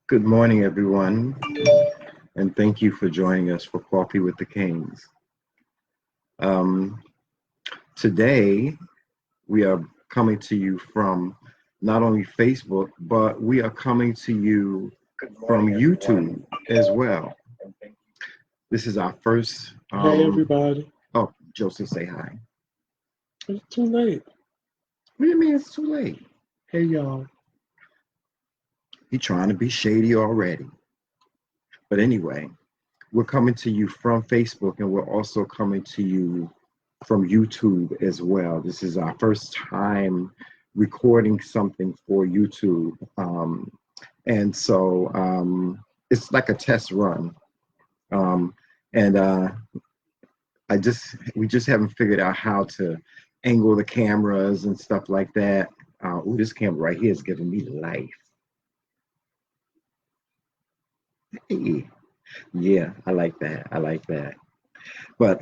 Good morning, everyone, and thank you for joining us for Coffee with the Kingz. Um, Today, we are coming to you from not only Facebook, but we are coming to you from YouTube as well. This is our first. Hey everybody. Oh, Joseph, say hi. It's too late. What do you mean it's too late? Hey y'all. He's trying to be shady already. But anyway, we're coming to you from Facebook, and we're also coming to you from YouTube as well. This is our first time recording something for YouTube. And so it's like a test run. And we just haven't figured out how to angle the cameras and stuff like that. Ooh, this camera right here is giving me life. Hey. Yeah, I like that. I like that. But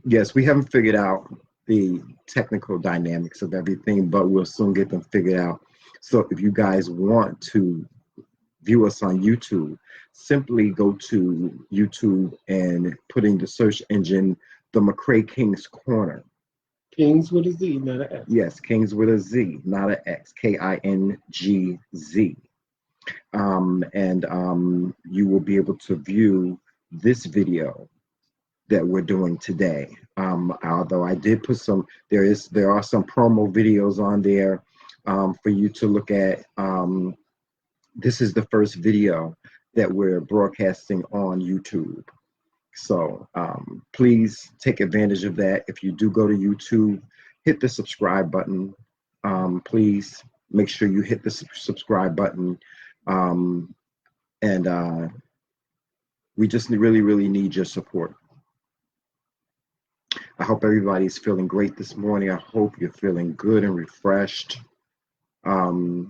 yes, we haven't figured out the technical dynamics of everything, but we'll soon get them figured out. So if you guys want to view us on YouTube, simply go to YouTube and put in the search engine, the McRae Kingz Corner. Kingz with a Z, not an X. Yes, Kingz with a Z, not an X, Kingz. And you will be able to view this video that we're doing today. Although I did put there are some promo videos on there for you to look at. This is the first video that we're broadcasting on YouTube. So please take advantage of that. If you do go to YouTube, hit the subscribe button. Please make sure you hit the subscribe button. We just really need your support. I hope everybody's feeling great this morning. I hope you're feeling good and refreshed. I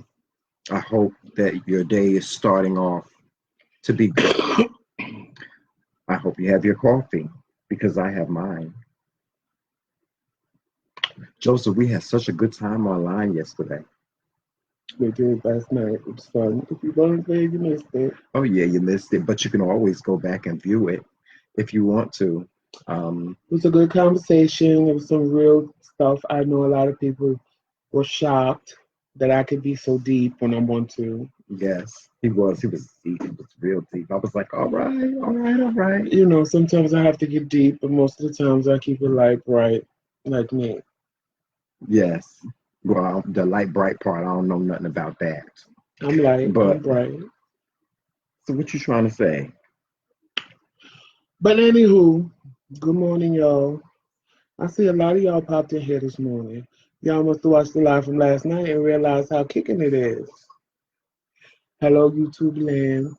hope that your day is starting off to be good. I hope you have your coffee, because I have mine. Joseph, we had such a good time online yesterday. We did last night. It was fun. If you weren't there, you missed it. Oh yeah, you missed it, but you can always go back and view it if you want to. It was a good conversation. There was some real stuff. I know a lot of people were shocked that I could be so all when I want to. Yes, he was deep. It was real deep. I was like, all right. You know, sometimes I have to get deep, but most of the times I keep it light, bright, like me. Yes. Well, the light, bright part, I don't know nothing about that. I'm light, but I'm bright. So what you trying to say? But anywho, good morning, y'all. I see a lot of y'all popped in here this morning. Y'all must have watched the live from last night and realized how kicking it is. Hello, YouTube land.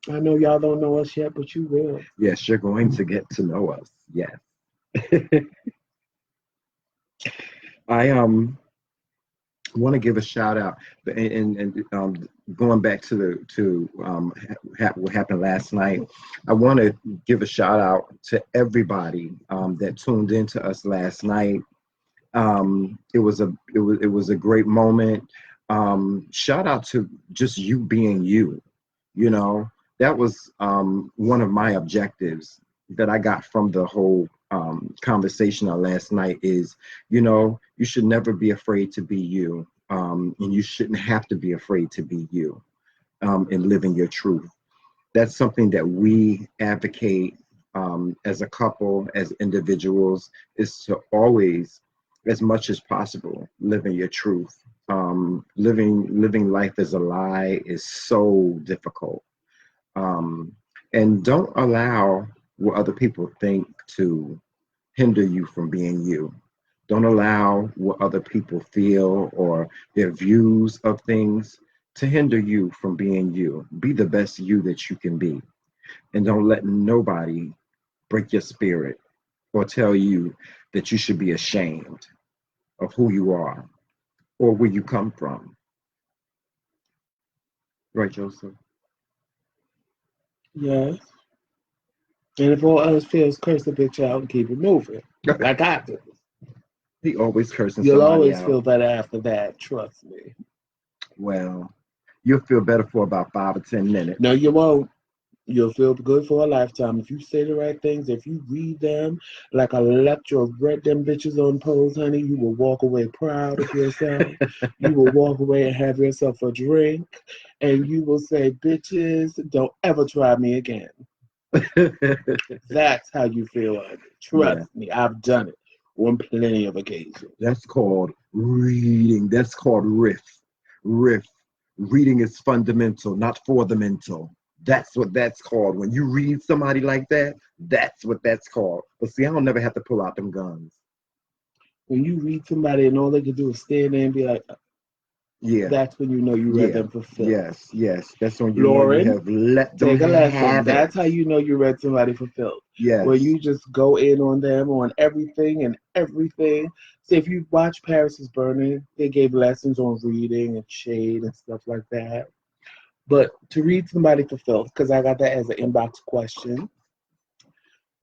I know y'all don't know us yet, but you will. Yes, you're going to get to know us. Yes. I want to give a shout out, and going back to what happened last night. I want to give a shout out to everybody that tuned into us last night. It was a great moment. Shout out to just you being you. You know, that was one of my objectives that I got from the whole conversation on last night is, you know, you should never be afraid to be you. And you shouldn't have to be afraid to be you in living your truth. That's something that we advocate as a couple, as individuals, is to always, as much as possible, living your truth. Living life as a lie is so difficult. And don't allow what other people think to hinder you from being you. Don't allow what other people feel or their views of things to hinder you from being you. Be the best you that you can be. And don't let nobody break your spirit or tell you that you should be ashamed of who you are or where you come from. Right, Joseph? Yes. And if all else fails, curse the bitch out and keep it moving. I got this. He always cursing You'll somebody always out. feel better after that, trust me. Well, you'll feel better for about 5 or 10 minutes. No, you won't. You'll feel good for a lifetime. If you say the right things, if you read them like a lecture of read them bitches on pose, honey, you will walk away proud of yourself. You will walk away and have yourself a drink, and you will say, bitches, don't ever try me again. That's how you feel. Trust me, I've done it on plenty of occasions. That's called reading. That's called riff. Riff. Reading is fundamental, not for the mental. That's what that's called. When you read somebody like that, that's what that's called. But see, I don't never have to pull out them guns. When you read somebody and all they can do is stand there and be like, yeah, that's when you know you read them for filth. Yes, yes. That's when you Lauren, know you have let them take a lesson. have That's it. how you know you read somebody for filth. Yes. Where you just go in on them, on everything and everything. So if you watch Paris is Burning, they gave lessons on reading and shade and stuff like that. But to read somebody for filth, because I got that as an inbox question.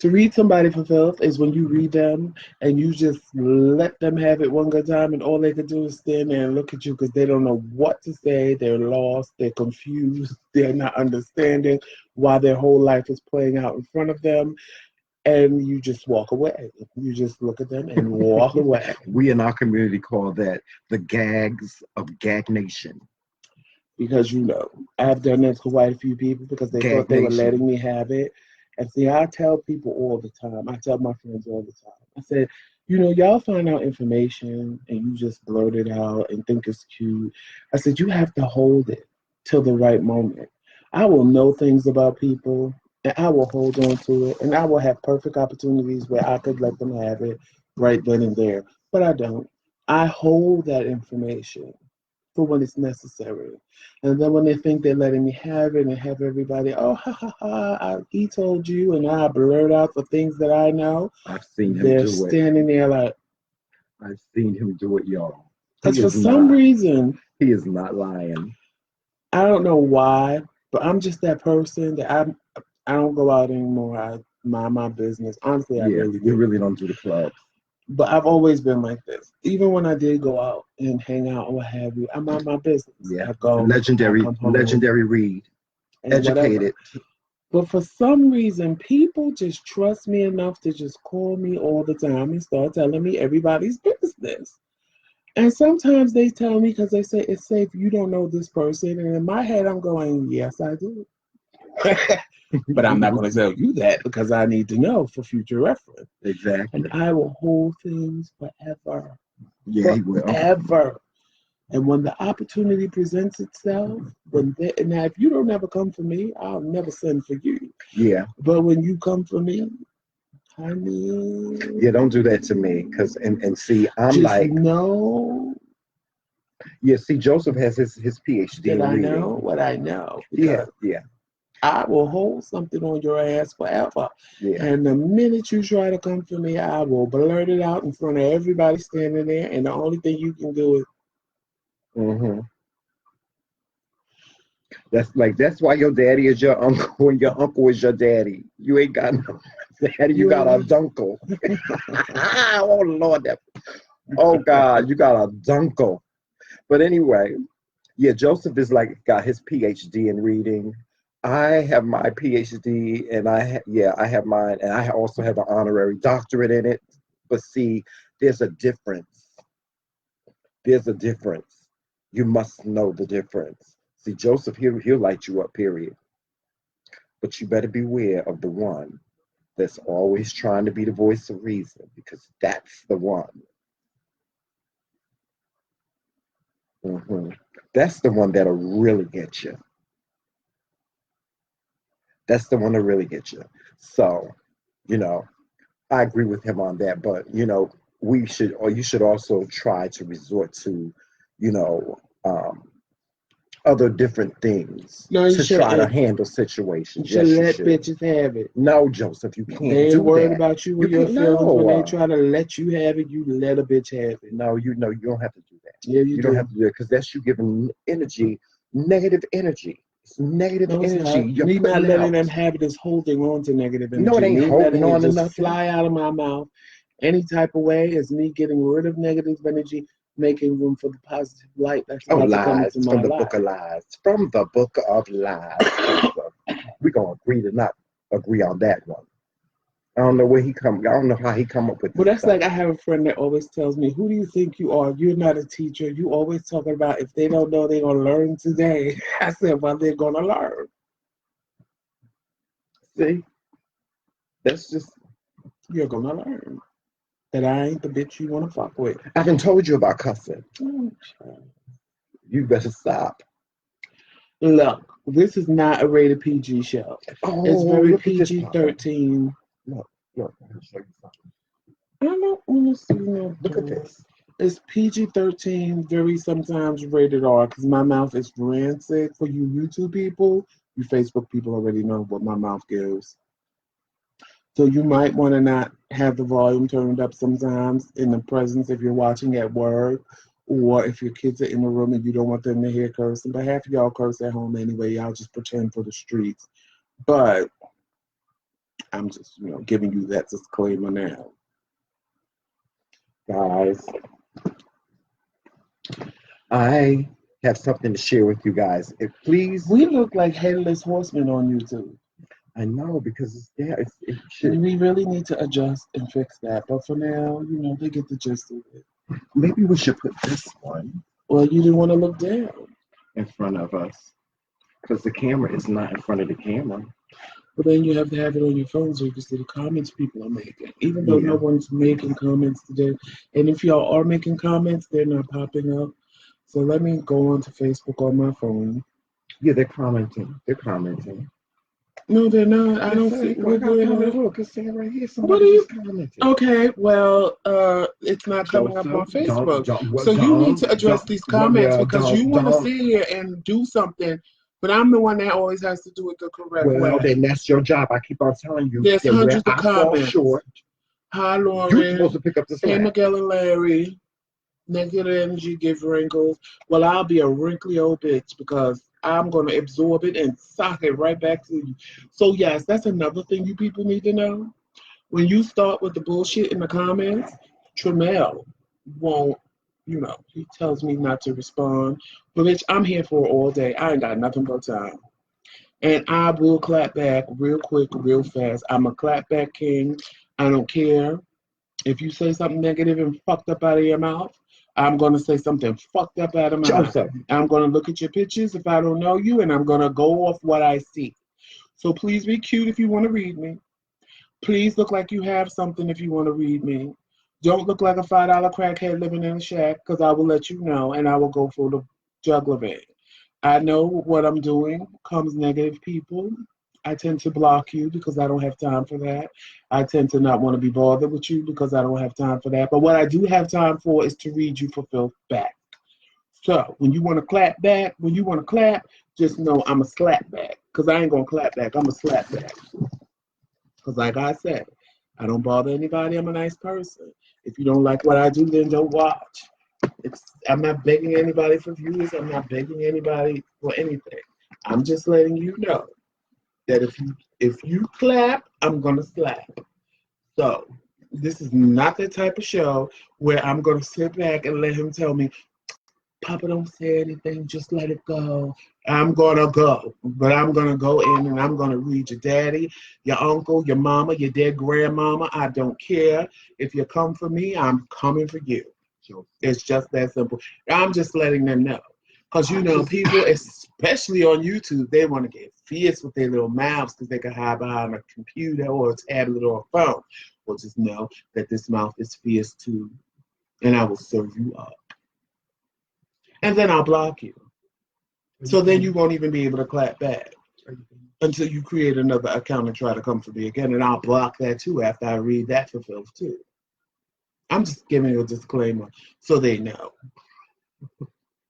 To read somebody for filth is when you read them and you just let them have it one good time and all they can do is stand there and look at you because they don't know what to say. They're lost. They're confused. They're not understanding why their whole life is playing out in front of them. And you just walk away. You just look at them and walk away. We in our community call that the gags of Gag Nation. Because, you know, I've done that to quite a few people because they thought they were letting me have it. And see, I tell people all the time, I tell my friends all the time, I said, you know, y'all find out information and you just blurt it out and think it's cute. I said, you have to hold it till the right moment. I will know things about people and I will hold on to it and I will have perfect opportunities where I could let them have it right then and there. But I don't. I hold that information for when it's necessary. And then when they think they're letting me have it and have everybody, oh, ha, ha, ha, he told you, and I blurt out the things that I know. I've seen him they're do it. They're standing there like. I've seen him do it, y'all. Because for some reason. He is not lying. I don't know why, but I'm just that person that I don't go out anymore. I mind my business. Honestly, I really do. You really don't do the clubs. But I've always been like this. Even when I did go out and hang out or what have you, I mind my business. Yeah. I go. Legendary read. Educated. Whatever. But for some reason, people just trust me enough to just call me all the time and start telling me everybody's business. And sometimes they tell me because they say it's safe, you don't know this person. And in my head, I'm going, yes, I do. But I'm not going to tell you that because I need to know for future reference. Exactly. And I will hold things forever. Yeah, he will. Forever. And when the opportunity presents itself, now if you don't ever come for me, I'll never send for you. Yeah. But when you come for me, honey. Yeah, don't do that to me. Cause and see, I'm just like know. Yeah, see, Joseph has his PhD in reading. I know what I know. Yeah. I will hold something on your ass forever. Yeah. And the minute you try to come for me, I will blurt it out in front of everybody standing there. And the only thing you can do is. Mm-hmm. That's why your daddy is your uncle and your uncle is your daddy. You ain't got no daddy, you got a dunkle. Oh Lord, oh God, you got a dunkle. But anyway, yeah, Joseph is got his PhD in reading. I have my PhD and I have mine and I also have an honorary doctorate in it. But see, there's a difference. There's a difference. You must know the difference. See, Joseph, he'll light you up, period. But you better beware of the one that's always trying to be the voice of reason, because that's the one. Mm-hmm. That's the one that'll really get you. That's the one that really gets you. So, I agree with him on that. But, you should also try to resort to, other different things to try to handle situations. You should let bitches have it. No, Joseph, you can't do that. They ain't worried about you and your feelings when they try to let you have it. You let a bitch have it. No, you don't have to do that. Yeah, you don't have to do it because that's you giving energy, negative energy. It's negative energy. You're me not letting them have it is holding on to negative energy. No, it ain't holding on to nothing. Fly out of my mouth any type of way is me getting rid of negative energy making room for the positive light that's Oh, about to come lies into my from the life. book of lies. From the book of lies. We're gonna agree to not agree on that one. I don't know where he come. I don't know how he come up with this But that's stuff. like I have a friend that always tells me, "Who do you think you are? You're not a teacher. You always talking about if they don't know, they're gonna learn today." I said, "Well, they're gonna learn. See, that's just. You're gonna learn that I ain't the bitch you wanna fuck with." I done told you about cussing. Mm. You better stop. Look, this is not a rated PG show. Oh, It's very look at this part. PG-13. Look, I'm gonna show you something. I don't want to see no. Look at this. It's PG-13, very sometimes rated R, because my mouth is rancid. For you YouTube people, you Facebook people already know what my mouth gives. So you might want to not have the volume turned up sometimes in the presence if you're watching at work, or if your kids are in the room and you don't want them to hear cursing. But half of y'all curse at home anyway. Y'all just pretend for the streets. But I'm just, giving you that disclaimer now. Guys, I have something to share with you guys. Please. We look like headless horsemen on YouTube. I know, because it's there. It should. And we really need to adjust and fix that. But for now, they get the gist of it. Maybe we should put this one Well, you didn't want to look down. in front of us, because the camera is not in front of the camera. But then you have to have it on your phone so you can see the comments people are making. Even though Yeah. no one's making comments today. And if y'all are making comments, they're not popping up. So let me go onto Facebook on my phone. Yeah, they're commenting. They're commenting. No, they're not. I don't see. Look, it's saying right here. What Somebody are you? just commented. Okay, well, it's not coming up on Facebook. So you need to address these comments because you want to sit here and do something, but I'm the one that always has to do it the correct way. Well, then that's your job. I keep on telling you. There's hundreds of I fall comments. short. Hi, Lauren. You're supposed to pick up the slack. Hey, Miguel and Larry. Negative energy give wrinkles. Well, I'll be a wrinkly old bitch because I'm going to absorb it and sock it right back to you. So, yes, that's another thing you people need to know. When you start with the bullshit in the comments, Tremel won't, he tells me not to respond. But, bitch, I'm here for all day. I ain't got nothing but time. And I will clap back real quick, real fast. I'm a clap back king. I don't care. If you say something negative and fucked up out of your mouth, I'm going to say something fucked up out of my mouth. I'm going to look at your pictures if I don't know you, and I'm going to go off what I see. So please be cute if you want to read me. Please look like you have something if you want to read me. Don't look like a $5 crackhead living in a shack, because I will let you know, and I will go for the jugular vein. I know what I'm doing comes negative people. I tend to block you because I don't have time for that. I tend to not want to be bothered with you because I don't have time for that. But what I do have time for is to read you for filth back. So when you want to clap back, just know I'm a slap back. Because I ain't going to clap back. I'm a slap back. Because like I said, I don't bother anybody. I'm a nice person. If you don't like what I do, then don't watch. I'm not begging anybody for views. I'm not begging anybody for anything. I'm just letting you know that if you clap, I'm gonna slap. So this is not the type of show where I'm gonna sit back and let him tell me, Papa, don't say anything, just let it go. I'm gonna go, but I'm gonna go in and I'm gonna read your daddy, your uncle, your mama, your dead grandmama. I don't care. If you come for me, I'm coming for you. It's just that simple. I'm just letting them know. Because, people, especially on YouTube, they want to get fierce with their little mouths because they can hide behind a computer or a tablet or a phone. Well, just know that this mouth is fierce too, and I will serve you up. And then I'll block you. So then you won't even be able to clap back until you create another account and try to come for me again, and I'll block that too after I read that for filth too. I'm just giving you a disclaimer so they know.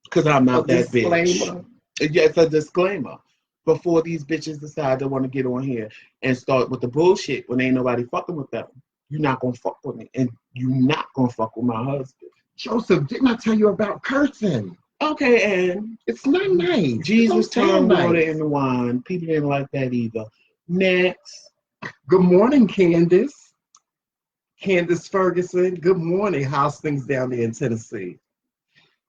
Because I'm not that bitch. Yeah, it's a disclaimer. Before these bitches decide they want to get on here and start with the bullshit when ain't nobody fucking with them. You're not going to fuck with me. And you're not going to fuck with my husband. Joseph, didn't I tell you about cursing? Okay, and it's not nice. Jesus turned water into wine. People didn't like that either. Next. Good morning, Candace Ferguson. Good morning. How's things down there in Tennessee?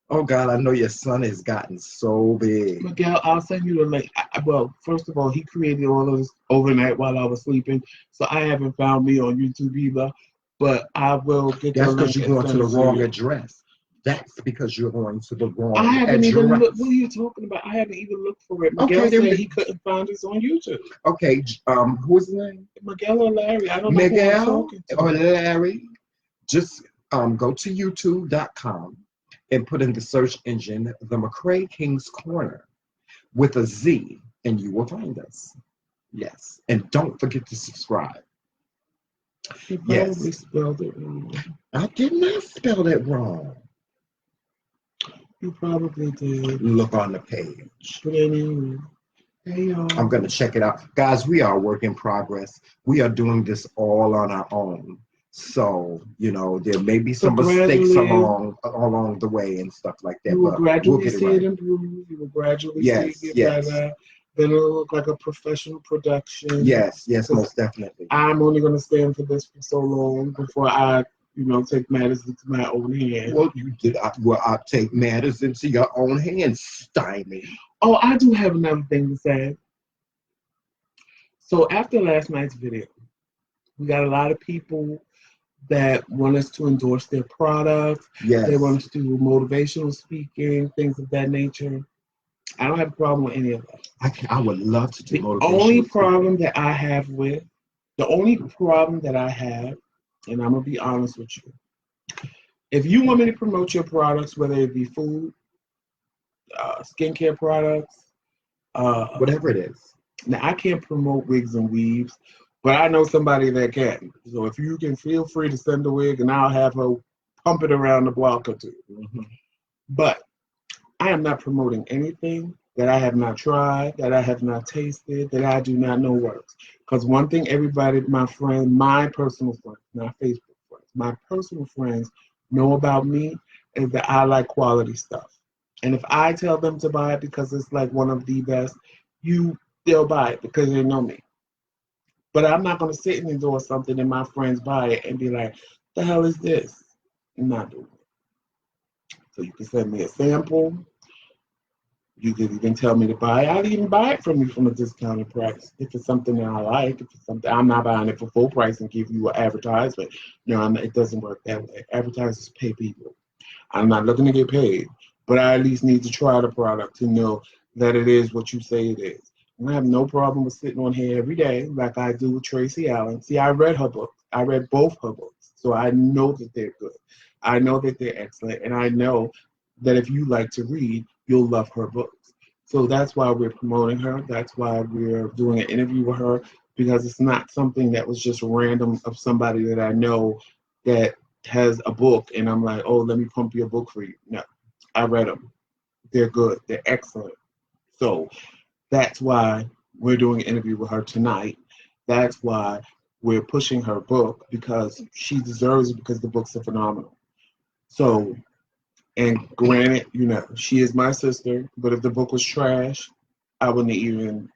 Oh God, I know your son has gotten so big. Miguel, I'll send you the link. Well, first of all, he created all of this overnight while I was sleeping, so I haven't found me on YouTube either. But I will get the That's link. because you're going to the to wrong you. address. That's because you're going to the wrong I haven't address. even looked. What are you talking about? I haven't even looked for it. Miguel Okay, said he couldn't find us on YouTube. Okay, who's his name? Miguel or Larry? I don't know Miguel who I'm talking to. or Larry. Just go to youtube.com and put in the search engine the McRae Kingz Corner with a Z, and you will find us. Yes, and don't forget to subscribe. You probably spelled it wrong. I did not spell that wrong. You probably did. Look on the page. But anyway, hey y'all. I'm going to check it out. Guys, we are a work in progress. We are doing this all on our own. So, you know, there may be some mistakes along the way and stuff like that. You will gradually see it right. improve. You will gradually see it get better. Then it'll look like a professional production. Yes, most definitely. I'm only going to stand for this for so long before I, take matters into my own hands. Well, you did. I'll take matters into your own hands, Stymie. Oh, I do have another thing to say. So after last night's video, we got a lot of people that want us to endorse their products. Yes. They want us to do motivational speaking, things of that nature. I don't have a problem with any of that. I would love to do motivational The only problem that I have, and I'm going to be honest with you, if you want me to promote your products, whether it be food, skincare products, whatever it is. Now, I can't promote wigs and weaves, but I know somebody that can. So if you can, feel free to send a wig, and I'll have her pump it around the block or two. Mm-hmm. But I am not promoting anything that I have not tried, that I have not tasted, that I do not know works. Because one thing everybody, my personal friends, not Facebook friends, my personal friends know about me is that I like quality stuff. And if I tell them to buy it because it's like one of the best, they'll buy it because they know me. But I'm not going to sit and endorse something and my friends buy it and be like, the hell is this? I'm not doing it. So you can send me a sample. You could even tell me to buy it. I'll even buy it from you from a discounted price. If it's something that I like, if it's something, I'm not buying it for full price and give you an advertisement. No, it doesn't work that way. Advertisers pay people. I'm not looking to get paid, but I at least need to try the product to know that it is what you say it is. And I have no problem with sitting on here every day like I do with Tracy Allen. See, I read her book. I read both her books, so I know that they're good. I know that they're excellent, and I know that if you like to read, you'll love her books. So that's why we're promoting her. That's why we're doing an interview with her, because it's not something that was just random of somebody that I know that has a book, and I'm like, oh, let me pump your book for you. No, I read them. They're good. They're excellent. So that's why we're doing an interview with her tonight. That's why we're pushing her book, because she deserves it, because the books are phenomenal. So, and granted, she is my sister, but if the book was trash, I wouldn't happen.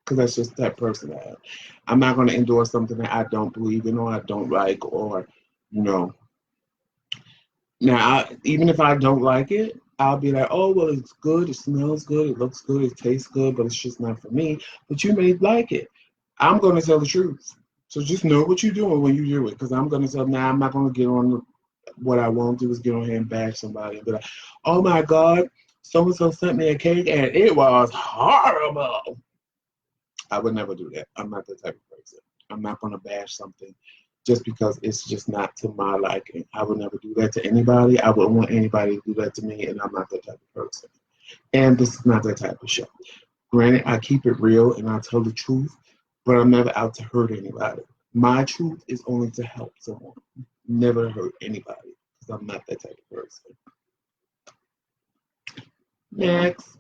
Because that's just that person I am. I'm not going to endorse something that I don't believe in or I don't like, or, Now, even if I don't like it, I'll be like, oh, well, it's good, it smells good, it looks good, it tastes good, but it's just not for me. But you may like it. I'm going to tell the truth. So just know what you're doing when you do it, because I'm going to tell, now I'm not going to get on what I won't do is get on here and bash somebody and be like, oh my God, so-and-so sent me a cake and it was horrible. I would never do that. I'm not that type of person. I'm not going to bash something just because it's just not to my liking. I would never do that to anybody. I wouldn't want anybody to do that to me, and I'm not that type of person. And this is not that type of show. Granted, I keep it real and I tell the truth, but I'm never out to hurt anybody. My truth is only to help someone, never hurt anybody, because I'm not that type of person. Next.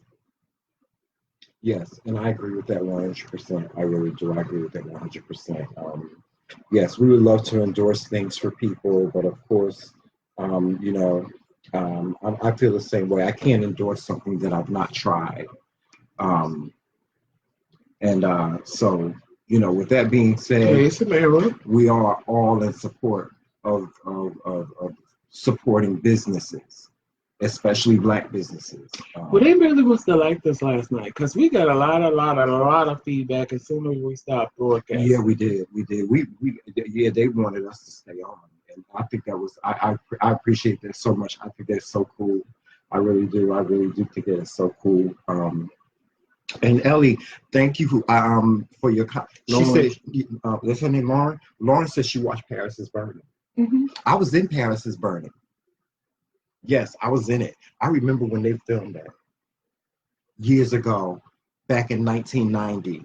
Yes, and I agree with that 100%. I really do. I agree with that 100%. Yes, we would love to endorse things for people, but of course, I feel the same way. I can't endorse something that I've not tried. So, with that being said, we are all in support of supporting businesses, especially Black businesses. Well, they really must have liked us last night because we got a lot of feedback as soon as we stopped broadcasting. Yeah, we did. Yeah, they wanted us to stay on, and I think that was I appreciate that so much. I think that's so cool. I really do. I really do think that it's so cool. And Ellie, thank you for your. She said, what's her name, Lauren? Lauren said she watched Paris is Burning. Mm-hmm. I was in Paris is Burning. Yes, I was in it. I remember when they filmed that years ago, back in 1990.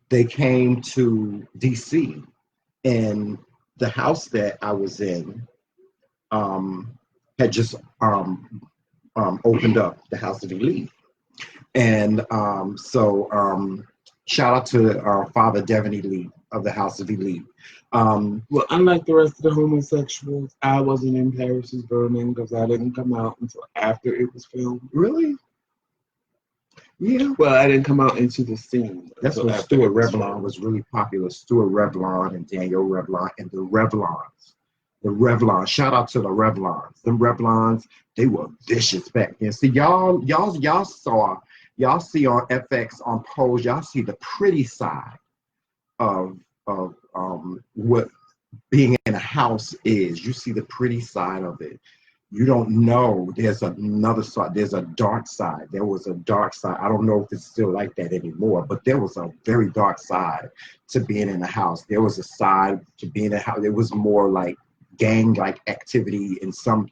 They came to DC, and the house that I was in had just opened up, the House of Elite. And so shout out to our father, Devin Elite of the House of Elite. Well, unlike the rest of the homosexuals, I wasn't in Paris is Burning because I didn't come out until after it was filmed. Really? Yeah. Well, I didn't come out into the scene. That's when Stuart Revlon was really popular. Stuart Revlon and Daniel Revlon and the Revlons. The Revlon. Shout out to the Revlons. Them Revlons, they were vicious back then. See, y'all see on FX on Pose, y'all see the pretty side of what being in a house is. You see the pretty side of it. You don't know there's another side. There's a dark side. There was a dark side. I don't know if it's still like that anymore, but there was a very dark side to being in a house. There was a side to being in a house. It was more like gang-like activity in some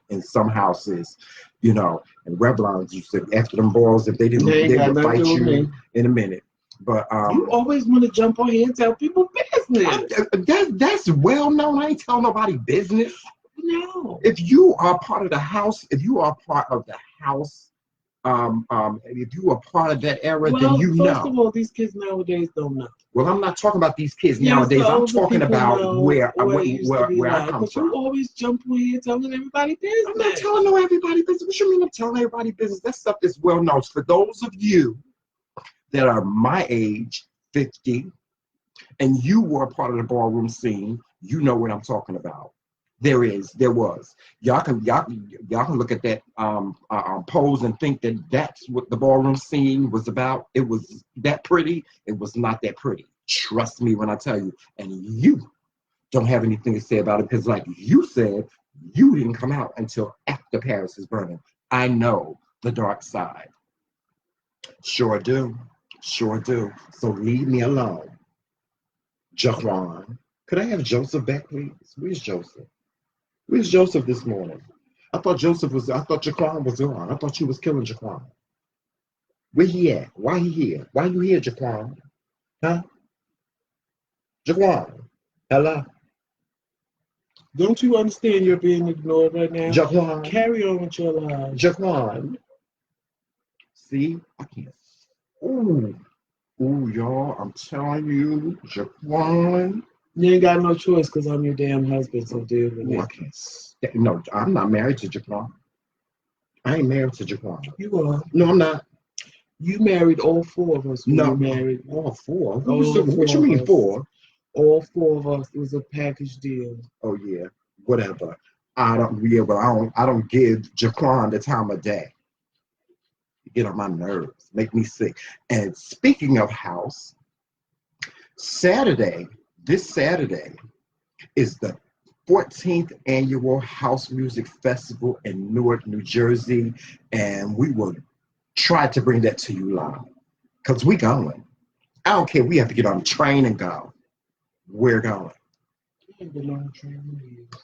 houses, you know. And Revlons used to, after them boys, if they didn't, they would fight you in a minute. But you always want to jump on here and tell people business. That's well known. I ain't telling nobody business. No. If you are part of the house, if you are part of the house, if you are part of that era, then you know. First of all, these kids nowadays don't know. Well, I'm not talking about these kids nowadays. I'm talking about where I come from. You always jump on here telling everybody business. I'm not telling everybody business. What you mean I'm telling everybody business? That stuff is well known. For those of you that are my age, 50, and you were a part of the ballroom scene, you know what I'm talking about. There was. Y'all can look at that Pose and think that that's what the ballroom scene was about. It was that pretty. It was not that pretty. Trust me when I tell you. And you don't have anything to say about it because, like you said, you didn't come out until after Paris is Burning. I know the dark side. Sure do. Sure do. So leave me alone. Jaquan. Could I have Joseph back, please? Where's Joseph? Where's Joseph this morning? I thought Jaquan was on. I thought you was killing Jaquan. Where he at? Why he here? Why you here, Jaquan? Huh? Jaquan. Hello? Don't you understand you're being ignored right now? Jaquan. Carry on with your lives. Jaquan. See? I can't. Ooh, y'all, I'm telling you, Jaquan. You ain't got no choice because I'm your damn husband, so deal with it. I can't. No, I'm not married to Jaquan. I ain't married to Jaquan. You are. No, I'm not. You married all four of us. No, married all four. What you mean four? All four of us. It was a package deal. Oh yeah, whatever. I don't give Jaquan the time of day. Get on my nerves, make me sick. And speaking of house, this Saturday is the 14th annual House Music Festival in Newark, New Jersey, and we will try to bring that to you live because we going. I don't care. We have to get on the train and go. We're going.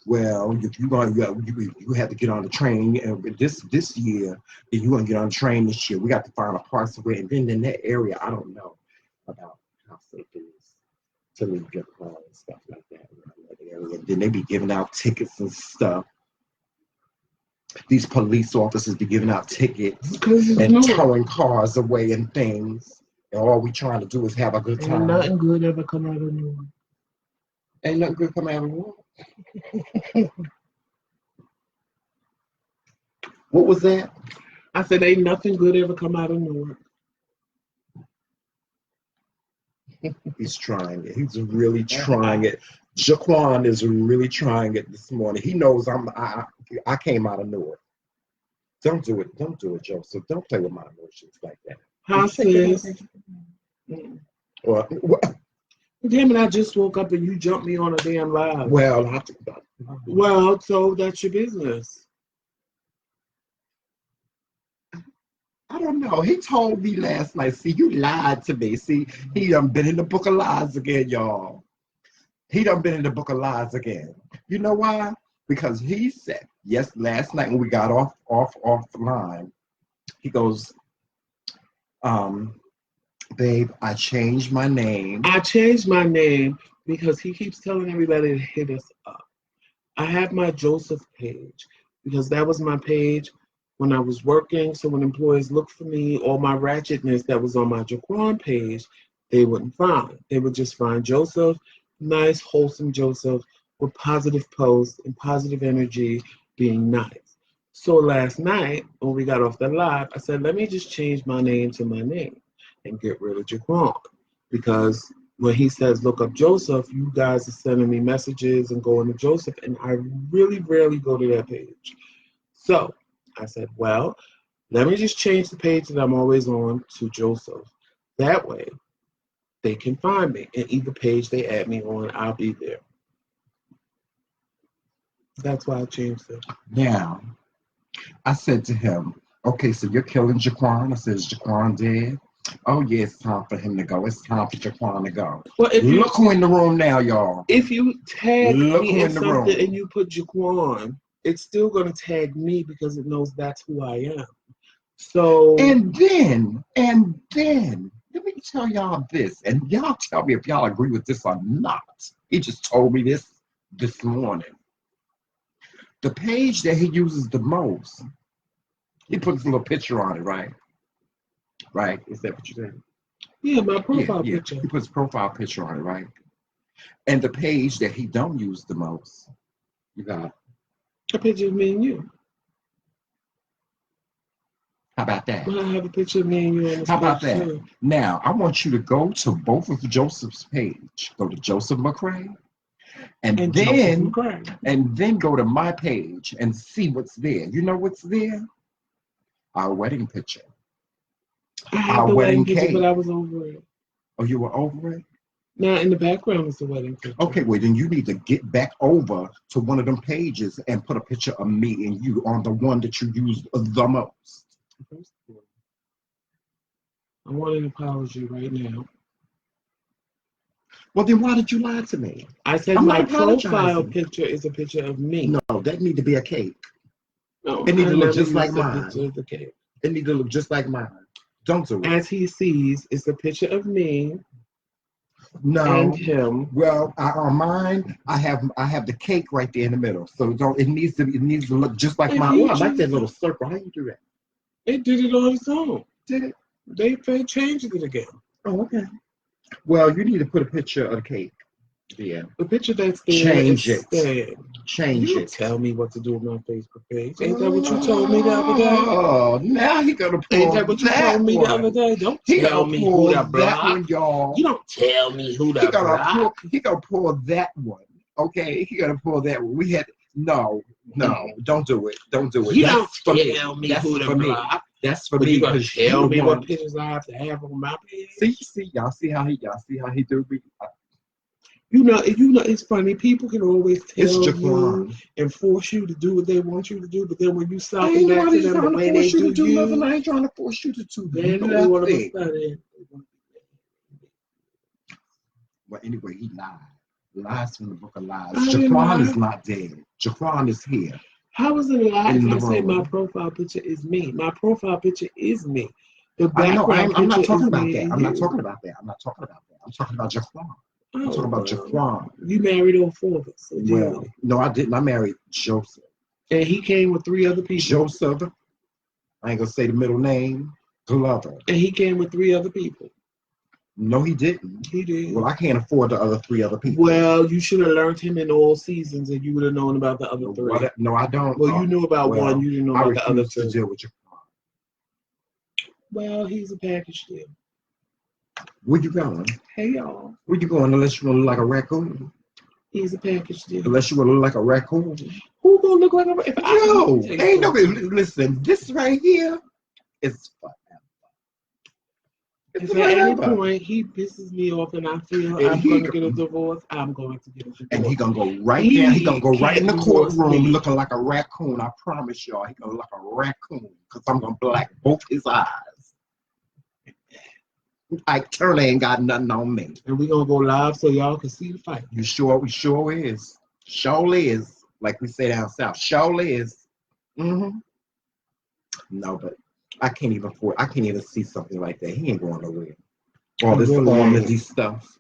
Well, if you have to get on the train, and this year, if you want to get on the train this year, we got to find a parts of it, and then in that area, I don't know about how safe it is to leave your car and stuff like that. And then they be giving out tickets and stuff. These police officers be giving out tickets and towing cars away and things. And all we trying to do is have a good time. Ain't nothing good ever come out of Newark. Ain't nothing good come out of Newark. What was that? I said ain't nothing good ever come out of Newark. He's trying it. He's really trying it. Jaquan is really trying it this morning. He knows I came out of Newark. Don't do it. Don't do it, Joseph. Don't play with my emotions like that. Hi, sis. Or, Damn it, I just woke up and you jumped me on a damn live. well, So that's your business. I don't know. He told me last night. See, you lied to me. See, he done been in the book of lies again, y'all. He done been in the book of lies again. You know why? Because he said, yes, last night when we got off the line, he goes, babe, I changed my name. I changed my name because he keeps telling everybody to hit us up. I have my Joseph page because that was my page when I was working. So when employees looked for me, all my ratchetness that was on my Jaquan page, they wouldn't find. They would just find Joseph, nice, wholesome Joseph with positive posts and positive energy, being nice. So last night when we got off the live, I said, let me just change my name to my name and get rid of Jaquan, because when he says look up Joseph, you guys are sending me messages and going to Joseph, and I really rarely go to that page. So I said, well, let me just change the page that I'm always on to Joseph. That way they can find me, and either page they add me on, I'll be there. That's why I changed it. Now, I said to him, okay, so you're killing Jaquan. I said, is Jaquan dead? Oh, yeah, it's time for him to go. It's time for Jaquan to go. Well, look who in the room now, y'all. If you tag me in something and you put Jaquan, it's still going to tag me because it knows that's who I am. So and then let me tell y'all this, and y'all tell me if y'all agree with this or not. He just told me this morning. The page that he uses the most, he puts a little picture on it, right? Right? Is that what you said? Yeah, my profile picture. He puts profile picture on it, right? And the page that he don't use the most, you got a picture of me and you. How about that? Well, I have a picture of me and you on this. How about that? Too. Now, I want you to go to both of Joseph's page. Go to Joseph McRae. And then go to my page and see what's there. You know what's there? Our wedding picture. I have the wedding picture, but I was over it. Oh, you were over it? Now, in the background is the wedding picture. Okay, well, then you need to get back over to one of them pages and put a picture of me and you on the one that you use the most. I want an apology right now. Well, then why did you lie to me? I said my profile picture is a picture of me. No, that need to be a cake. No, it need to look just like mine. The cake. It need to look just like mine. Don't do it. As he sees, it's a picture of me. No. And him. Well, on mine, I have the cake right there in the middle. So it needs to look just like mine. Oh, I like that little circle. How you do that? It did it on its own. Did it? They changed it again. Oh, okay. Well, you need to put a picture of the cake. Yeah. The picture that's there. Change it. Change you it. Tell me what to do with my Facebook page. Ain't that what you told me the other day? Oh, now he gonna pull. Ain't that what you told me the other day? Don't tell me who to block. Y'all. You don't tell me who to block. He gonna pull that one. Okay, he gonna pull that one. We had no. Don't do it. Don't do it. You don't tell me who to block. That's for me. You gonna tell me what pictures I have to have on my page? See, y'all see how he do me. You know, it's funny. People can always tell you and force you to do what they want you to do, but then when you stop back to them the way they do you, I ain't trying to force you to do nothing. Well, anyway, he lied. Lies from the book of lies. Jaquan is not dead. Jaquan is here. How is it a lie if I say my profile picture is me? My profile picture is me. The background I'm not talking about that. I'm not talking about that. I'm talking about Jaquan. I'm talking about Jaquan. You married all four of us. So well, no, I didn't. I married Joseph. And he came with 3 other people. Joseph. I ain't gonna say the middle name. Glover. And he came with 3 other people. No, he didn't. He did. Well, I can't afford the other 3 other people. Well, you should have learned him in all seasons, and you would have known about the other 3. No, I don't. Well, you knew about one. You didn't know about the other 2. To deal with Jaquan. Well, he's a package deal. Where you going? Hey, y'all. Where you going unless you want to look like a raccoon? He's a package deal. Unless you want to look like a raccoon. Who gonna look like a raccoon? Yo, ain't nobody. Listen, this right here is forever. If at any point he pisses me off and I feel and I'm going to get a divorce, I'm going to get a divorce. And he gonna go right there. He gonna go right in the courtroom looking like a raccoon. I promise y'all, he gonna look like a raccoon because I'm gonna black both his eyes. Ike Turner ain't got nothing on me. And we gonna go live so y'all can see the fight. You sure? We sure is. Surely is. Like we say down south. Surely is. No, but I can't even see something like that. He ain't going nowhere. All this celebrity stuff.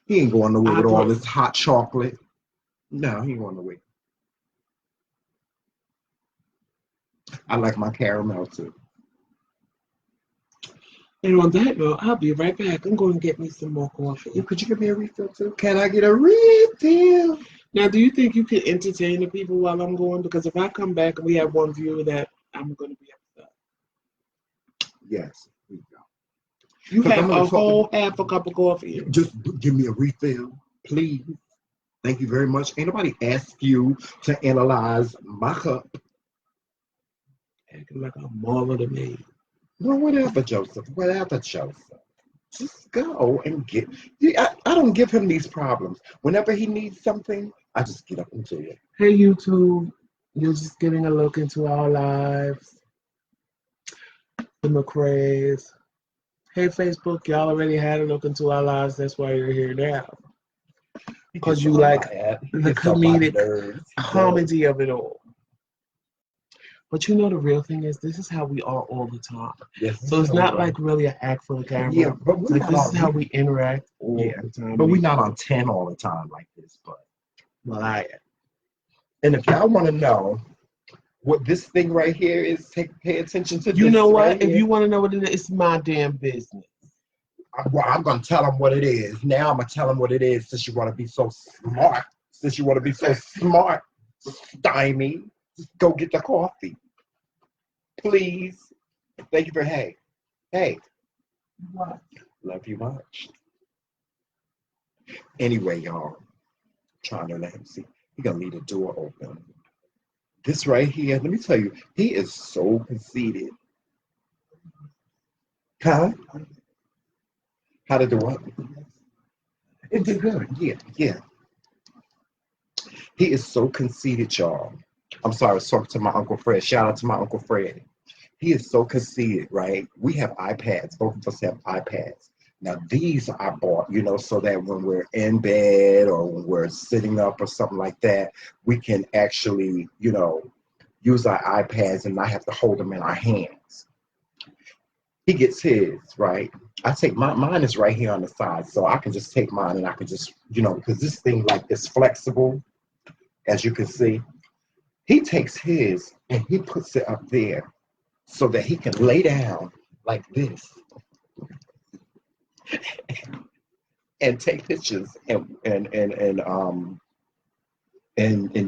He ain't going nowhere with all this hot chocolate. No, he ain't going nowhere. I like my caramel too. And on that note, I'll be right back. I'm going to get me some more coffee. Could you give me a refill too? Can I get a refill? Now, do you think you can entertain the people while I'm going? Because if I come back and we have one viewer that I'm going to be upset. Yes. Here you go. You have a whole half a cup of coffee. Just give me a refill, please. Thank you very much. Ain't nobody asked you to analyze my cup. Acting like I'm smaller than me. Well, whatever, Joseph. Whatever, Joseph. Just go and get. I don't give him these problems. Whenever he needs something, I just get up and do it. Hey, YouTube. You're just getting a look into our lives. The McRaes. Hey, Facebook. Y'all already had a look into our lives. That's why you're here now. Because you like the comedic comedy of it all. But you know the real thing is this is how we are all the time. Yes, so it's not like really an act for the camera. Yeah, but like this is how we interact all the time. But we're not on 10 all the time like this. But well, I am. And if y'all want to know what this thing right here is, pay attention to. You this know what? Right if here. You want to know what it is, it's my damn business. Well, I'm gonna tell them what it is. Now I'm gonna tell them what it is. Since you want to be so smart. Stymie. Just go get the coffee. Please. Thank you for hey. What? Love you much. Anyway, y'all. Trying to let him see. He's gonna leave the door open. This right here, let me tell you, he is so conceited. Huh? How did the what? It did good. Yeah. He is so conceited, y'all. I'm sorry, I was talking to my Uncle Fred. Shout out to my Uncle Fred. He is so conceited, right? We have iPads. Both of us have iPads. Now, these I bought, so that when we're in bed or when we're sitting up or something like that, we can actually, use our iPads and not have to hold them in our hands. He gets his, right? I take mine is right here on the side, so I can just take mine and I can just, because this thing is flexible, as you can see. He takes his and he puts it up there so that he can lay down like this and take pictures and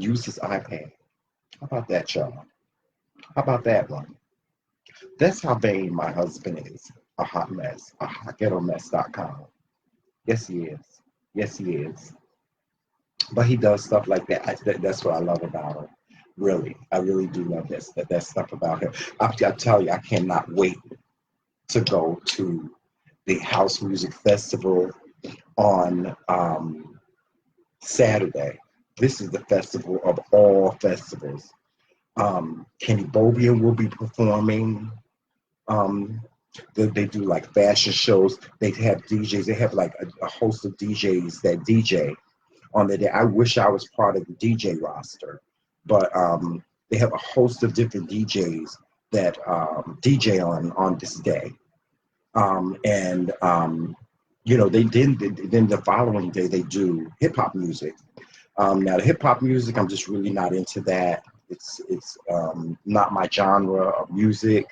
use his iPad. How about that, y'all? How about that one? That's how vain my husband is. A hot mess. A hotghettomess.com. Yes, he is. Yes, he is. But he does stuff like that. That's what I love about him. Really. I really do love that stuff about him. I tell you, I cannot wait to go to the House Music Festival on Saturday. This is the festival of all festivals. Kenny Bobian will be performing. They do fashion shows. They have DJs. They have a host of DJs that DJ on the day. I wish I was part of the DJ roster, but they have a host of different DJs that DJ on this day. Then the following day they do hip hop music. Now the hip hop music, I'm just really not into that. It's not my genre of music.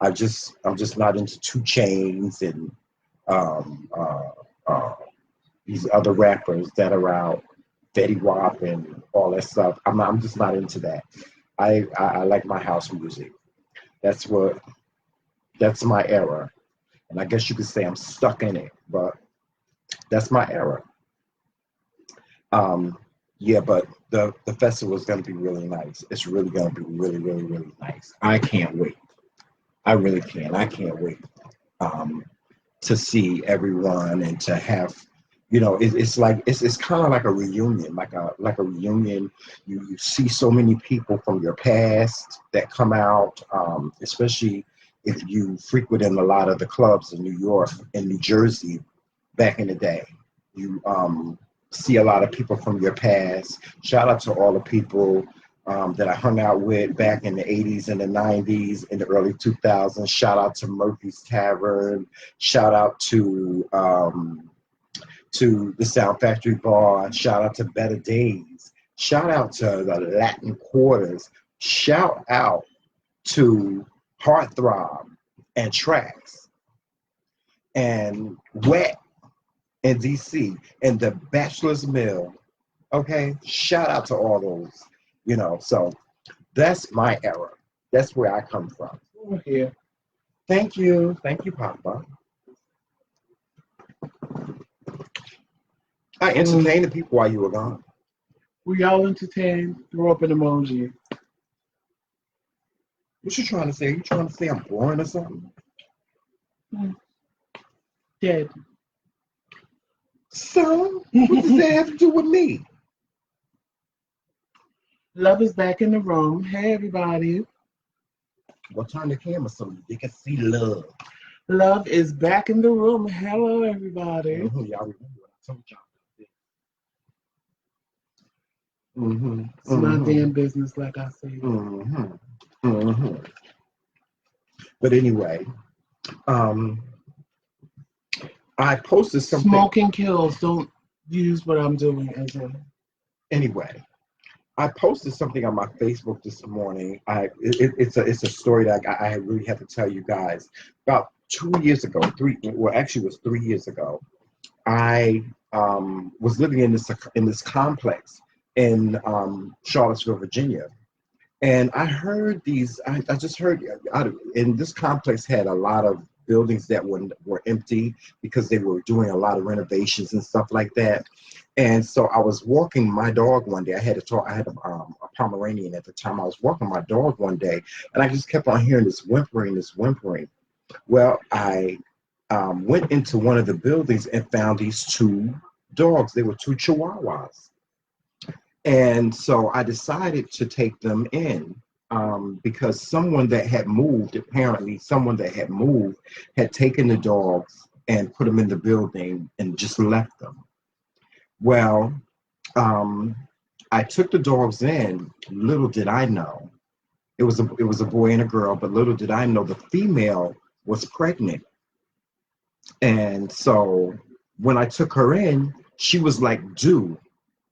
I'm just not into 2 Chainz and these other rappers that are out, Fetty Wap and all that stuff. I'm just not into that. I like my house music. That's my era. And I guess you could say I'm stuck in it, but that's my era. Yeah, but the festival is going to be really nice. It's really going to be really, really, really nice. I can't wait. I really can. I can't wait um, to see everyone and to have, it's like it's kind of like a reunion, like a reunion. You see so many people from your past that come out, especially if you frequent in a lot of the clubs in New York and New Jersey back in the day. You see a lot of people from your past. Shout out to all the people that I hung out with back in the 80s and the 90s, in the early 2000s. Shout out to Murphy's Tavern. Shout out to the Sound Factory Bar. Shout out to Better Days. Shout out to the Latin Quarters. Shout out to Heartthrob and Tracks and Wet in DC and the Bachelor's Mill. Okay, shout out to all those. So that's my era. That's where I come from. Over here. Thank you, Papa. I entertained the people while you were gone. We all entertained. Throw up an emoji. What you trying to say? You trying to say I'm boring or something? Dead. So, what does that have to do with me? Love is back in the room. Hey, everybody. Well, turn the camera so they can see love. Love is back in the room. Hello, everybody. Y'all remember what I told y'all. It's my damn business, like I said. But anyway, I posted something. Smoking kills. Don't use what I'm doing as a. Anyway, I posted something on my Facebook this morning. It's a story that I really have to tell you guys. About 2 years ago, actually it was 3 years ago, I was living in this complex in Charlottesville, Virginia. And I heard I just heard, and this complex had a lot of buildings that were empty because they were doing a lot of renovations and stuff like that. And so I was walking my dog one day. I had a Pomeranian at the time. I was walking my dog one day, and I just kept on hearing this whimpering. Well, I went into one of the buildings and found these two dogs. They were two Chihuahuas. And so I decided to take them in because apparently someone that had moved had taken the dogs and put them in the building and just left them. Well, I took the dogs in. Little did I know, it was a boy and a girl, but little did I know the female was pregnant. And so when I took her in, she was due.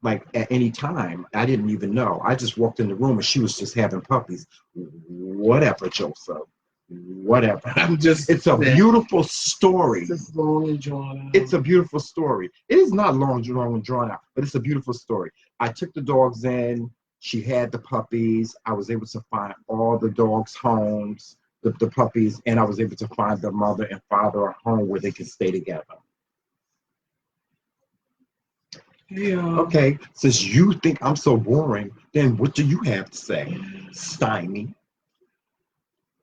At any time. I didn't even know. I just walked in the room and she was just having puppies. Whatever, Joseph. Whatever. It's a beautiful story. It's long and drawn out. It's a beautiful story. It is not long and drawn out, but it's a beautiful story. I took the dogs in. She had the puppies. I was able to find all the dogs' homes, the puppies, and I was able to find the mother and father a home where they could stay together. Yeah. Okay, since you think I'm so boring, then what do you have to say, Stymie?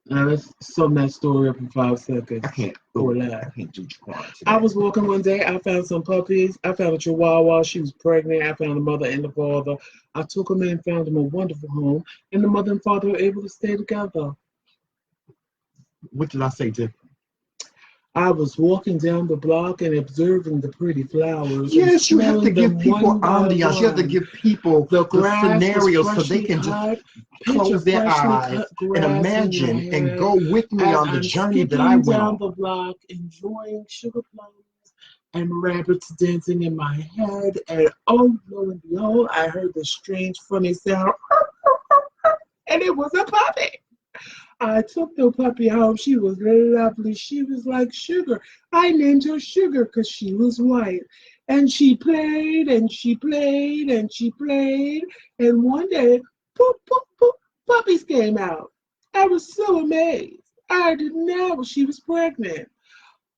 Now let's sum that story up in 5 seconds. I can't do crime today. I was walking one day. I found some puppies. I found a Chihuahua. She was pregnant. I found the mother and the father. I took them in, found them a wonderful home, and the mother and father were able to stay together. What did I say different? I was walking down the block and observing the pretty flowers. Yes, you have to give people ambiance. You have to give people the scenarios so they can just close their eyes and imagine and go with me on the journey that I went on. Down the block, enjoying sugar plums and rabbits dancing in my head. And oh, lo and behold, I heard this strange, funny sound. And it was a puppy. I took the puppy home. She was lovely. She was like Sugar. I named her Sugar because she was white. And she played and she played and she played. And one day, poof, poof, poof, puppies came out. I was so amazed. I didn't know she was pregnant.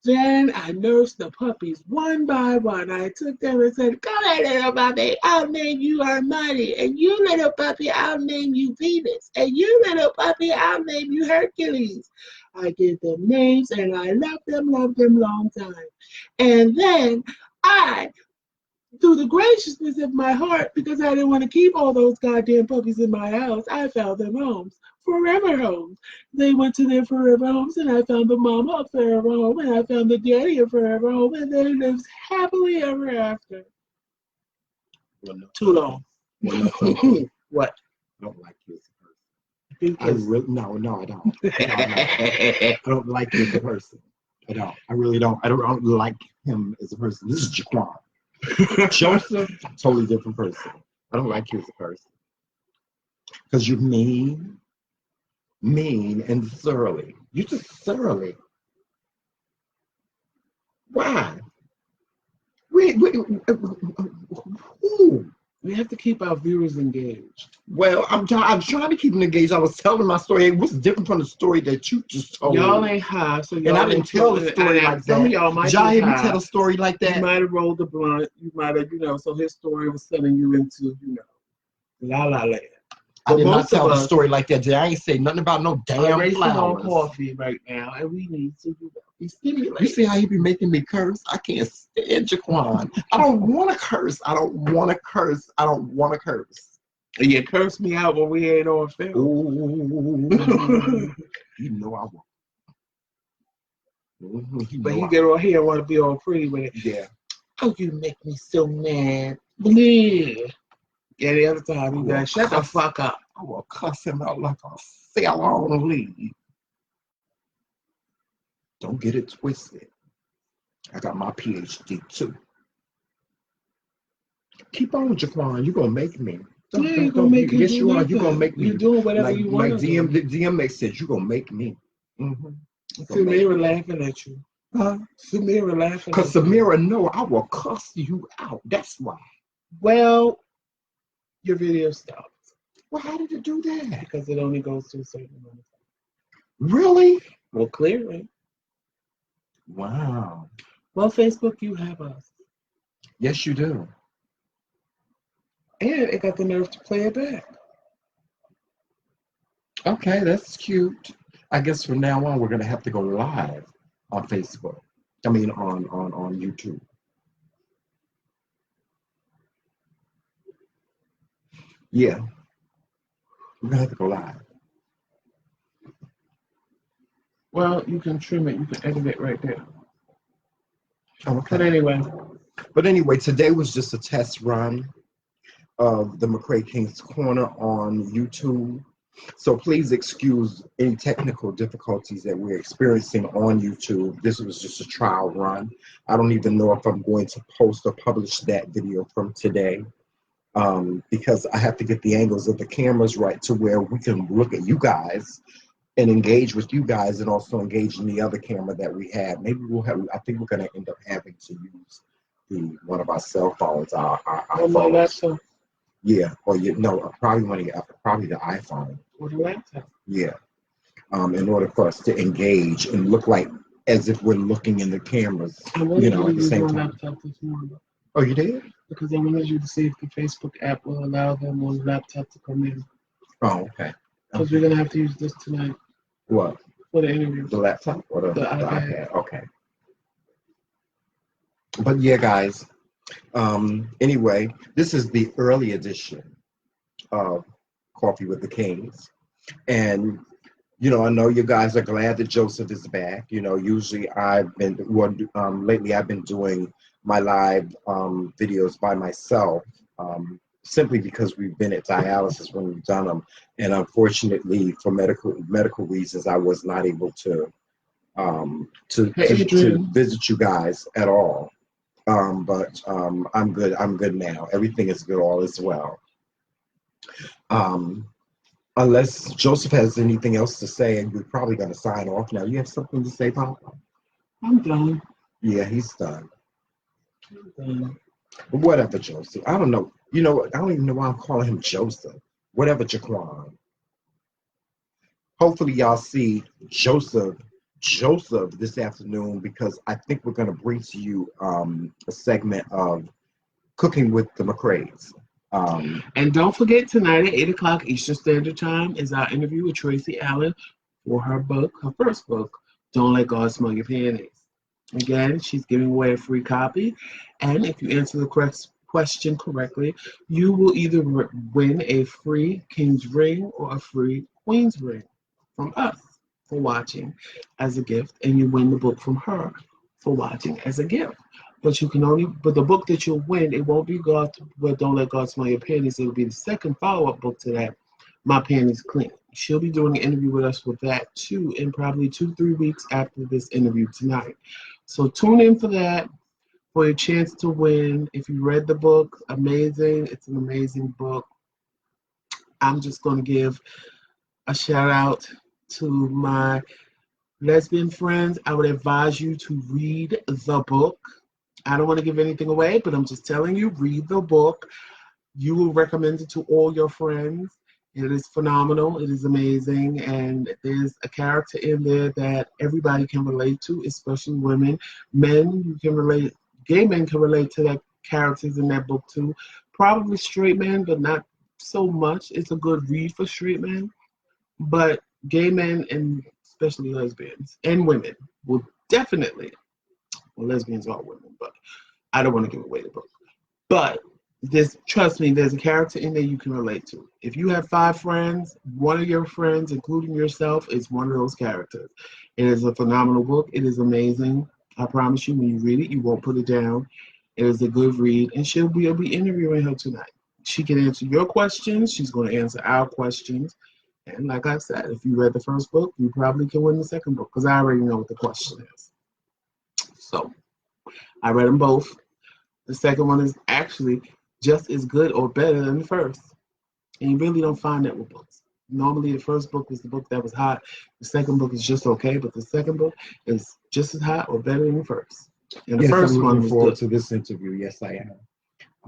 Then I nursed the puppies one by one. I took them and said, "Come here, little puppy, I'll name you Armani. And you, little puppy, I'll name you Venus. And you, little puppy, I'll name you Hercules." I gave them names and I loved them long time. And then I, through the graciousness of my heart, because I didn't want to keep all those goddamn puppies in my house, I found them homes. Forever homes. They went to their forever homes, and I found the mama a forever home, and I found the daddy a forever home, and they lived happily ever after. Well, no. Too long. Well, no, What? I don't like you as a person. I really, no, I don't. I don't like you as a person. I don't. I really don't. I don't like him as a person. This is Jaquan. Joseph, totally different person. I don't like you as a person. Because you're mean and surly. You're just surly. Why? We have to keep our viewers engaged. Well, I'm trying to keep them engaged. I was telling my story. It was different from the story that you just told. Y'all ain't high, so y'all and I didn't tell the story like that. Some of y'all might y'all hear me tell a story like that? You might have rolled the blunt. You might have, so his story was sending you into, la la land. I did not tell the story like that. I ain't say nothing about no damn flowers. On coffee right now, and we need to be stimulated. You see how he be making me curse? I can't stand Jaquan. I don't want to curse. I don't want to curse. And you curse me out when we ain't on film. Ooh. You know I won't. But he get on here and want to be all pretty with it. Yeah. Oh, you make me so mad. Yeah. Yeah, the other time he got shut the fuck up. I will cuss him out like a sail on lead. Don't get it twisted. I got my PhD too. Keep on, Jaquan. You're gonna make me. You're gonna make me. Yes, you are. You're gonna make me. You're doing whatever you want. Like DM makes sense. You're gonna make me. Samira laughing at you. Huh? Samira laughing. Because Samira know I will cuss you out. That's why. Well, your video stopped. Well, how did it do that? Because it only goes to a certain amount of time. Really? Well, clearly. Wow. Well, Facebook, you have us. Yes, you do. And it got the nerve to play it back. Okay, that's cute. I guess from now on, we're going to have to go live on Facebook. I mean, on YouTube. Yeah. We're going to have to go live. Well, you can trim it. You can edit it right there. Oh, okay. But anyway, today was just a test run of the McRae Kingz Corner on YouTube. So please excuse any technical difficulties that we're experiencing on YouTube. This was just a trial run. I don't even know if I'm going to post or publish that video from today because I have to get the angles of the cameras right to where we can look at you guys and engage with you guys and also engage in the other camera that we have. Maybe we'll have, I think we're going to end up having to use one of our cell phones, our phones. Yeah, or probably the iPhone. Or the laptop. Yeah, in order for us to engage and look like as if we're looking in the cameras, at the same time. Laptop this morning. Oh, you did? Because I wanted you to see if the Facebook app will allow them on the laptop to come in. Oh, okay. Because we're gonna have to use this tonight. What? For the interview. The laptop or the iPad. Okay. But yeah, guys. Anyway, this is the early edition of Coffee with the Kings, and I know you guys are glad that Joseph is back. Usually lately I've been doing my live videos by myself, simply because we've been at dialysis when we've done them, and unfortunately for medical reasons I was not able to visit you guys at all. But I'm good. I'm good now. Everything is good. All is well. Unless Joseph has anything else to say, and we're probably going to sign off now. You have something to say, Papa? I'm done. Yeah, he's done. I'm done. Whatever, Joseph. I don't know. I don't even know why I'm calling him Joseph. Whatever, Jaquan. Hopefully, y'all see Joseph Joseph this afternoon because I think we're going to bring to you a segment of cooking with the McRaes. And don't forget, tonight at 8 o'clock Eastern Standard Time is our interview with Tracy Allen for her book, her first book, Don't Let God Smell Your Panties. Again, she's giving away a free copy, and if you answer the correct question correctly, you will either win a free King's ring or a free Queen's ring from us for watching as a gift, and you win the book from her for watching as a gift. But you can only, but the book that you'll win, it won't be Don't Let God Smell Your Panties. It'll be the second follow-up book to that, My Panties Clean. She'll be doing an interview with us with that too, in probably 2-3 weeks after this interview tonight. So tune in for that, for your chance to win. If you read the book, amazing. It's an amazing book. I'm just going to give a shout out to my lesbian friends. I would advise you to read the book. I don't want to give anything away, but I'm just telling you, read the book. You will recommend it to all your friends. It is phenomenal. It is amazing. And there's a character in there that everybody can relate to, especially women. Men, you can relate, gay men can relate to the characters in that book too. Probably straight men, but not so much. It's a good read for straight men. But gay men, and especially lesbians and women, will definitely, well, lesbians are women, but I don't want to give away the book. But trust me, there's a character in there you can relate to. If you have 5 friends, one of your friends, including yourself, is one of those characters. It is a phenomenal book. It is amazing. I promise you, when you read it, you won't put it down. It is a good read, and we'll be interviewing her tonight. She can answer your questions. She's going to answer our questions. And like I said, if you read the first book, you probably can win the second book, because I already know what the question is. So I read them both. The second one is actually just as good or better than the first. And you really don't find that with books. Normally, the first book was the book that was hot. The second book is just okay, but the second book is just as hot or better than the first. And the first I'm one looking was forward good. to this interview. Yes, I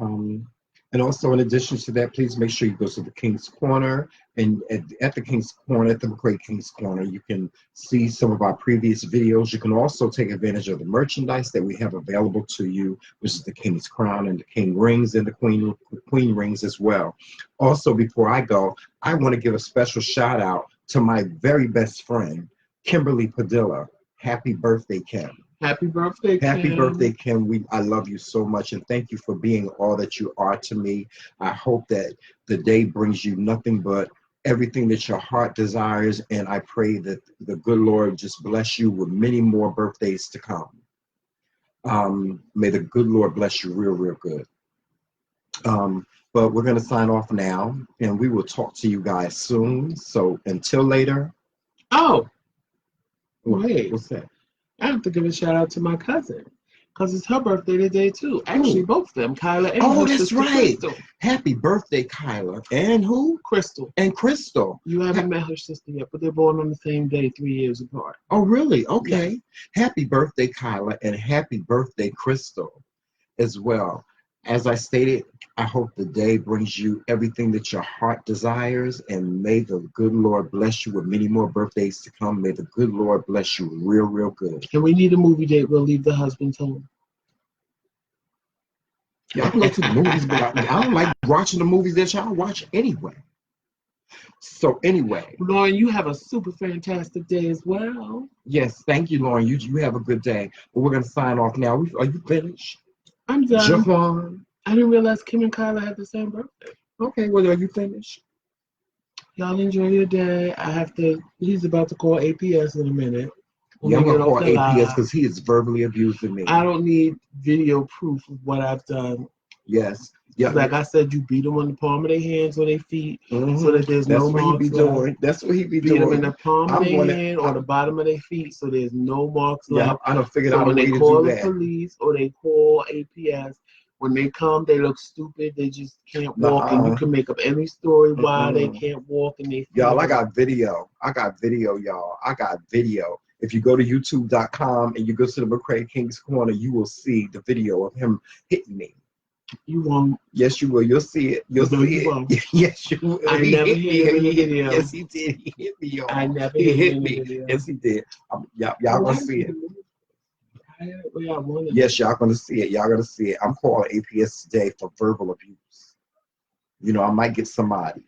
am. And also, in addition to that, please make sure you go to the King's Corner. And at the King's Corner, at the McRae King's Corner, you can see some of our previous videos. You can also take advantage of the merchandise that we have available to you, which is the King's Crown and the King Rings and the Queen Rings as well. Also, before I go, I want to give a special shout out to my very best friend, Kimberly Padilla. Happy birthday, Kim. Happy birthday, Kim. Happy birthday, Kim. I love you so much, and thank you for being all that you are to me. I hope that the day brings you nothing but everything that your heart desires, and I pray that the good Lord just bless you with many more birthdays to come. May the good Lord bless you real, real good. But we're going to sign off now, and we will talk to you guys soon. So until later. Oh, wait. What's that? I have to give a shout out to my cousin, because it's her birthday today too. Actually, both of them, Kyla and her that's sister right. Crystal. Happy birthday, Kyla. And who? Crystal. And Crystal. You haven't met her sister yet, but they're born on the same day, 3 years apart. Oh, really? Okay. Yeah. Happy birthday, Kyla, and happy birthday, Crystal, as well. As I stated, I hope the day brings you everything that your heart desires, and may the good Lord bless you with many more birthdays to come. May the good Lord bless you real, real good. And we need a movie date. We'll leave the husbands home. Yeah, I can go to the movies, but I don't like watching the movies that y'all watch anyway. So anyway. Lauren, you have a super fantastic day as well. Yes, thank you, Lauren. You have a good day. But we're going to sign off now. Are you finished? I'm done. Jaquan. I didn't realize Kim and Kyla had the same birthday. Okay, well, are you finished? Y'all enjoy your day. He's about to call APS in a minute. Yeah, I'm going to call APS because he is verbally abusing me. I don't need video proof of what I've done. Yes. Yeah. Like I said, you beat them on the palm of their hands or their feet, so that there's no marks. That's what he be doing. That's what he be doing. Beat them in the palm of their hand or the bottom of their feet, so there's no marks left. I done figured out a way to do that. So when they call the police or they call APS, when they come, they look stupid. They just can't walk, and you can make up any story why they can't walk. And they y'all, I got video, y'all. I got video. If you go to youtube.com and you go to the McRae King's Corner, you will see the video of him hitting me. You won't. Yes, you will. You'll see it. You'll No, see you it. won't. Yes, you will. I never hit him in the video. Yes, he did. He hit me, y'all. I never He hit him hit in the me. video. Yes, he did. Y'all gonna see it. Yes, y'all gonna see it. Y'all gonna see it. I'm calling APS today for verbal abuse. You know, I might get somebody,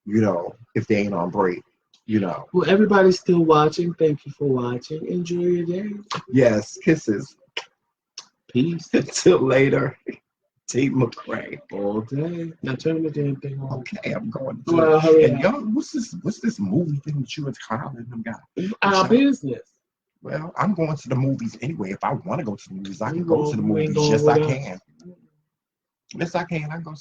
you know, if they ain't on break, you know. Well, everybody's still watching. Thank you for watching. Enjoy your day. Yes, kisses. Peace. Until later. Team McRae. All day. Now turn the damn thing on. Okay, I'm going to. Well, hurry and up. y'all, what's this movie thing that you and Kyle and them got? Our business. Well, I'm going to the movies anyway. If I want to go to the movies, I can You go won't- to the you ain't movies. going Yes, with I us. can. Yes, I can. I can go.